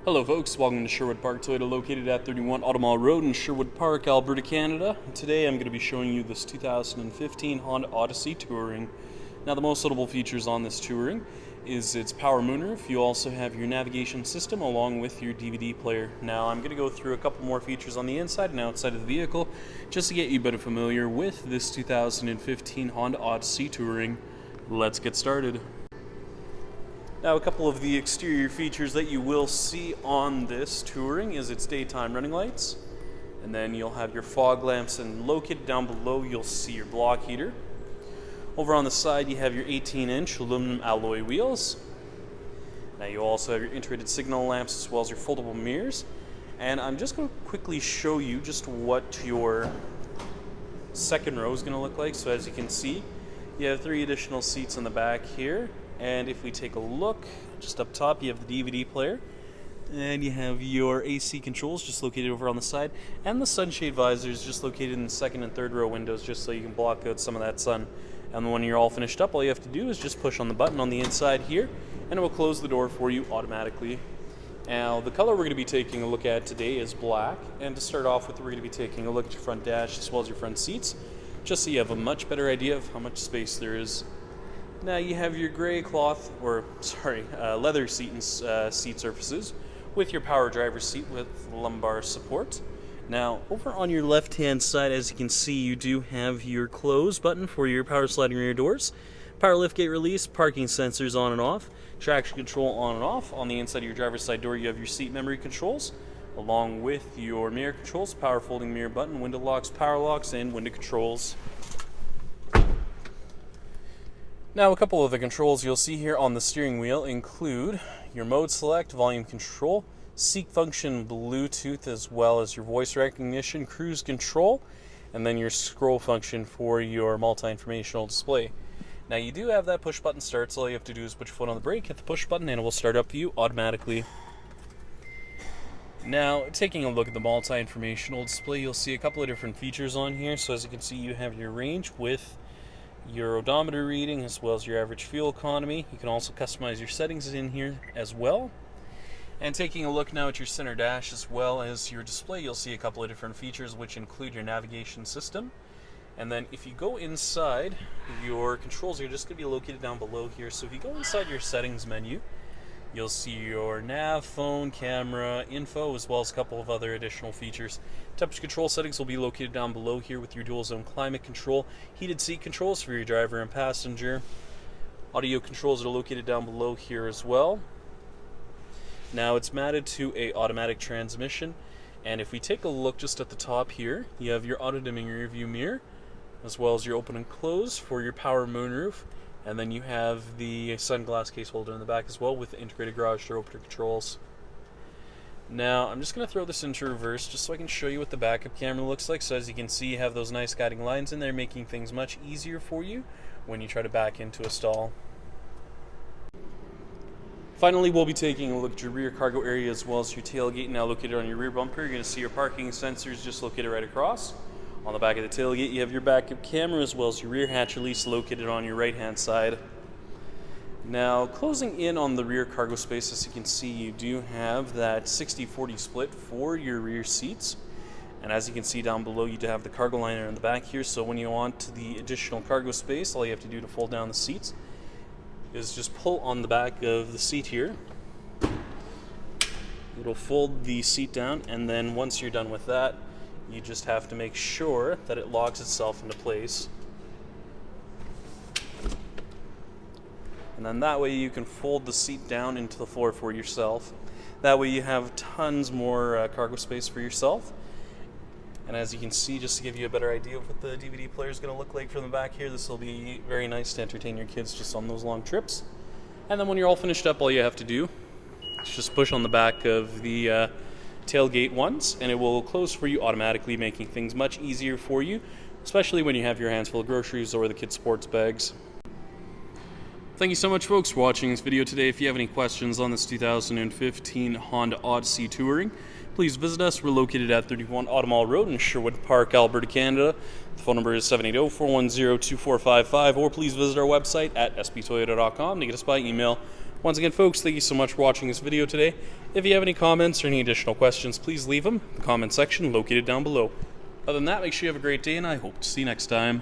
Hello folks, welcome to Sherwood Park Toyota, located at 31 Automall Road in Sherwood Park, Alberta, Canada. Today I'm going to be showing you this 2015 Honda Odyssey Touring. Now the most notable features on this Touring is its power moonroof. You also have your navigation system along with your DVD player. Now I'm going to go through a couple more features on the inside and outside of the vehicle just to get you better familiar with this 2015 Honda Odyssey Touring. Let's get started. Now, a couple of the exterior features that you will see on this Touring is its daytime running lights, and then you'll have your fog lamps, and located down below you'll see your block heater. Over on the side you have your 18-inch aluminum alloy wheels. Now you also have your integrated signal lamps as well as your foldable mirrors, and I'm just going to quickly show you just what your second row is going to look like. So as you can see, you have 3 additional seats in the back here. And if we take a look, just up top, you have the DVD player, and you have your AC controls just located over on the side, and the sunshade visors just located in the second and third row windows just so you can block out some of that sun. And when you're all finished up, all you have to do is just push on the button on the inside here, and it will close the door for you automatically. Now, the color we're going to be taking a look at today is black, and to start off with, we're going to be taking a look at your front dash as well as your front seats, just so you have a much better idea of how much space there is. Now you have your gray leather seat and seat surfaces with your power driver's seat with lumbar support. Now over on your left hand side, as you can see, you do have your close button for your power sliding rear doors, power liftgate release, parking sensors on and off, traction control on and off. On the inside of your driver's side door you have your seat memory controls along with your mirror controls, power folding mirror button, window locks, power locks, and window controls. Now, a couple of the controls you'll see here on the steering wheel include your mode select, volume control, seek function, Bluetooth, as well as your voice recognition, cruise control, and then your scroll function for your multi-informational display. Now, you do have that push button start, so all you have to do is put your foot on the brake, hit the push button, and it will start up for you automatically. Now, taking a look at the multi-informational display, you'll see a couple of different features on here. So as you can see, you have your range with your odometer reading as well as your average fuel economy. You can also customize your settings in here as well. And taking a look now at your center dash as well as your display, you'll see a couple of different features which include your navigation system. And then if you go inside, your controls are just going to be located down below here. So if you go inside your settings menu, you'll see your nav, phone, camera, info, as well as a couple of other additional features. Temperature control settings will be located down below here with your dual zone climate control, heated seat controls for your driver and passenger. Audio controls are located down below here as well. Now it's matted to a automatic transmission, and if we take a look just at the top here, you have your auto dimming rear view mirror, as well as your open and close for your power moonroof. And then you have the sunglass case holder in the back as well with the integrated garage door opener controls. Now, I'm just going to throw this into reverse just so I can show you what the backup camera looks like. So as you can see, you have those nice guiding lines in there, making things much easier for you when you try to back into a stall. Finally, we'll be taking a look at your rear cargo area as well as your tailgate. Now located on your rear bumper, you're going to see your parking sensors just located right across. On the back of the tailgate, you have your backup camera as well as your rear hatch release located on your right-hand side. Now, closing in on the rear cargo space, as you can see, you do have that 60-40 split for your rear seats. And as you can see down below, you do have the cargo liner in the back here. So when you want the additional cargo space, all you have to do to fold down the seats is just pull on the back of the seat here. It'll fold the seat down, and then once you're done with that, you just have to make sure that it locks itself into place. And then that way you can fold the seat down into the floor for yourself. That way you have tons more cargo space for yourself. And as you can see, just to give you a better idea of what the DVD player is going to look like from the back here, this will be very nice to entertain your kids just on those long trips. And then when you're all finished up, all you have to do is just push on the back of the tailgate once, and it will close for you automatically, making things much easier for you, especially when you have your hands full of groceries or the kids' sports bags. Thank you so much, folks, for watching this video today. If you have any questions on this 2015 Honda Odyssey Touring, please visit us. We're located at 31 Automall Road in Sherwood Park, Alberta, Canada. The phone number is 780-410-2455, or please visit our website at sbtoyota.com to get us by email. Once again, folks, thank you so much for watching this video today. If you have any comments or any additional questions, please leave them in the comment section located down below. Other than that, make sure you have a great day, and I hope to see you next time.